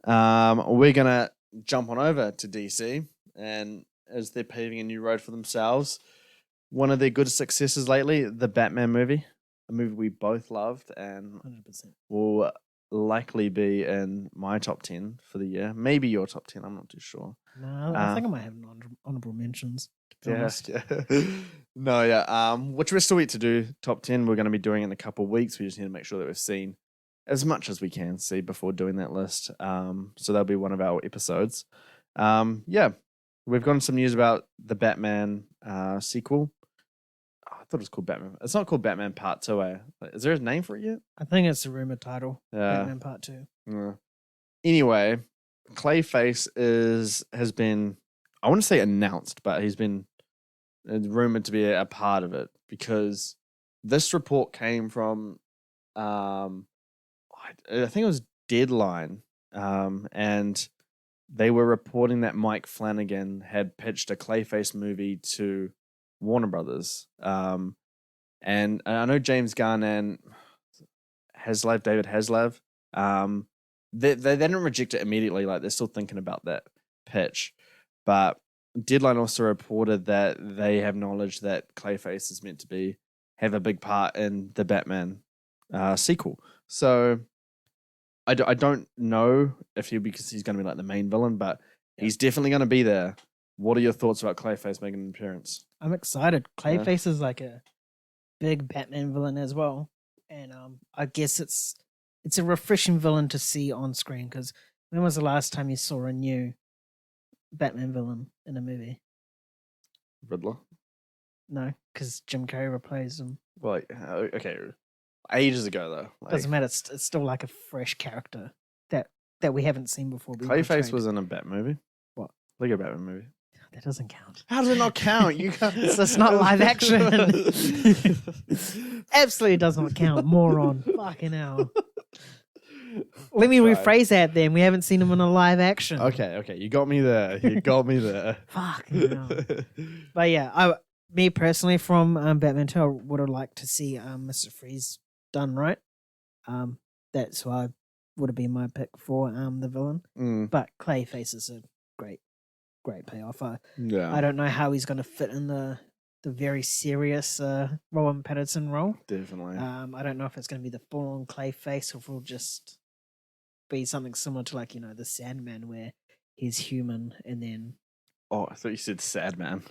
We're gonna jump on over to DC, and as they're paving a new road for themselves, one of their good successes lately, the Batman movie, a movie we both loved, and 100%. will likely be in my top 10 for the year. Maybe your top 10. I'm not too sure. No, I think I might have honorable mentions, to be honest. Yeah. No, yeah. Which we're still yet to do. Top 10, we're going to be doing in a couple of weeks. We just need to make sure that we've seen as much as we can see before doing that list. So that'll be one of our episodes. Yeah. We've gotten some news about the Batman sequel. Oh, I thought it was called Batman. It's not called Batman Part 2. Is there a name for it yet? I think it's a rumored title, Yeah. Batman Part 2. Yeah. Anyway, Clayface has been, I want to say announced, but he's been rumored to be a part of it because this report came from I think it was Deadline, and they were reporting that Mike Flanagan had pitched a Clayface movie to Warner Brothers, and I know James Gunn and David Haslev, they didn't reject it immediately. Like they're still thinking about that pitch, but Deadline also reported that they have knowledge that Clayface is meant to have a big part in the Batman sequel. So I don't know if because he's going to be like the main villain, but he's definitely going to be there. What are your thoughts about Clayface making an appearance? I'm excited. Clayface is like a big Batman villain as well, and I guess it's a refreshing villain to see on screen. Because when was the last time you saw a new Batman villain in a movie? Riddler. No, because Jim Carrey replays him. Well, okay, ages ago though. Like, doesn't matter. It's still like a fresh character that we haven't seen before. Clayface was in a Bat movie. What? Lego Batman movie. That doesn't count. How does it not count? You can't. It's not live action. Absolutely does not count, moron. Fucking hell. Let me rephrase that then. We haven't seen him in a live action. Okay. You got me there. Fucking hell. But yeah, me personally, from Batman 2, I would have liked to see Mr. Freeze done right. That's why would have been my pick for the villain. But Clayface is a great payoff. I don't know how he's going to fit in the very serious Robert Pattinson role. Definitely. I don't know if it's going to be the full-on Clayface or if it'll just be something similar to like, the Sandman where he's human and then... Oh, I thought you said Sad Man.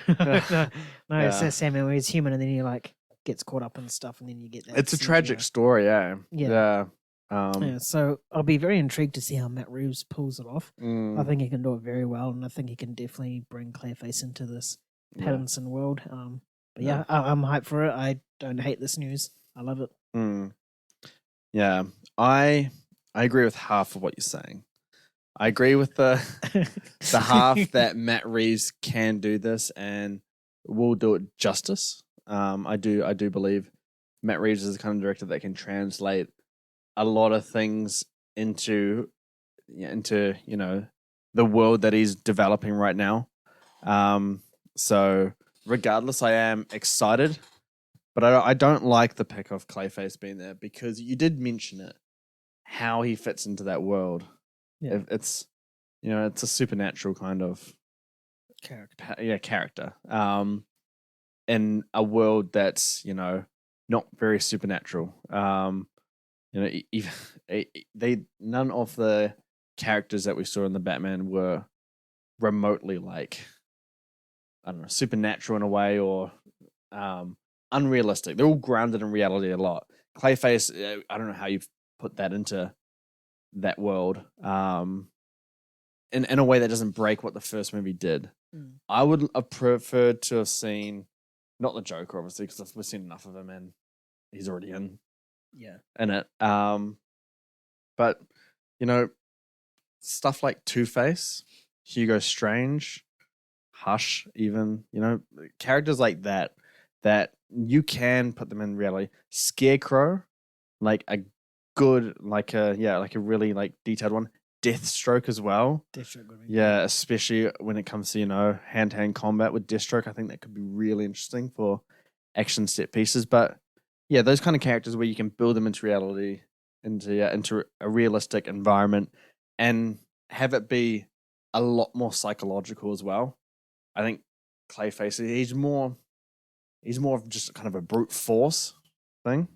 no, it's Sandman where he's human and then he like gets caught up in stuff and then you get that. It's a tragic story, yeah. Yeah. So I'll be very intrigued to see how Matt Reeves pulls it off. I think he can do it very well, and I think he can definitely bring Clayface into this Pattinson world. But yeah, I'm hyped for it. I don't hate this news. I love it. Yeah, I agree with half of what you're saying. I agree with the half that Matt Reeves can do this and will do it justice. I do believe Matt Reeves is the kind of director that can translate a lot of things into the world that he's developing right now. So regardless, I am excited, but I don't like the pick of Clayface being there because you did mention it, how he fits into that world. Yeah. It's it's a supernatural kind of character. In a world that's not very supernatural. None of the characters that we saw in the Batman were remotely like, I don't know, supernatural in a way or unrealistic. They're all grounded in reality a lot. Clayface, I don't know how you've put that into that world in a way that doesn't break what the first movie did. I would have preferred to have seen, not the Joker, obviously, because we've seen enough of him and he's already in it. But stuff like Two-Face, Hugo Strange, Hush, even characters like that you can put them in reality. Scarecrow, like a good, like a really like detailed one. Deathstroke as well. Yeah, especially when it comes to hand-to-hand combat with Deathstroke. I think that could be really interesting for action set pieces. But yeah, those kind of characters where you can build them into reality, into a realistic environment, and have it be a lot more psychological as well. I think Clayface, he's more of just kind of a brute force thing.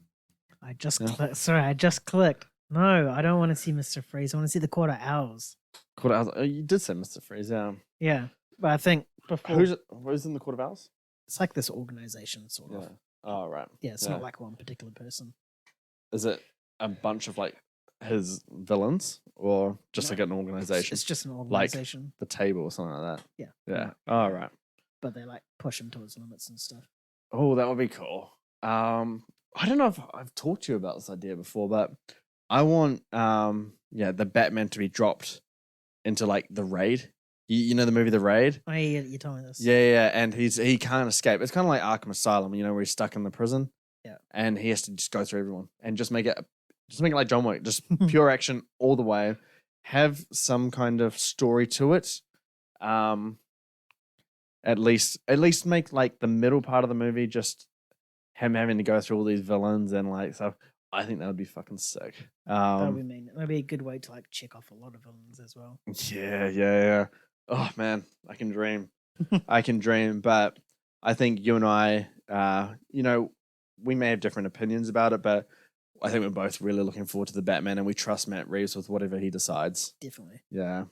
I just Yeah. clicked. Sorry, I just clicked. No, I don't want to see Mr. Freeze. I want to see the Quarter Owls. Court of Owls. Oh, you did say Mr. Freeze, yeah. Yeah, but I think before Who's in the Court of Owls? it's like this organization, sort of. Yeah. Oh, right. Yeah, it's Yeah. not like one particular person. Is it a bunch of like his villains or just No, like an organization? It's just an Like organization. the table or something like that. Yeah. Yeah. All right. But they like push him towards limits and stuff. Oh, that would be cool. I don't know if I've talked to you about this idea before, but I want the Batman to be dropped into like the Raid. You know the movie The Raid? Oh, yeah, you told me this. Yeah, and he can't escape. It's kind of like Arkham Asylum, where he's stuck in the prison. Yeah. And he has to just go through everyone and just make it like John Wick, just pure action all the way. Have some kind of story to it. At least make like the middle part of the movie just him having to go through all these villains and like stuff. I think that would be fucking sick. That would be mean. That'd be a good way to like check off a lot of villains as well. Yeah. Oh man, I can dream. I can dream, but I think you and I, we may have different opinions about it, but I think we're both really looking forward to the Batman, and we trust Matt Reeves with whatever he decides. Definitely. Yeah.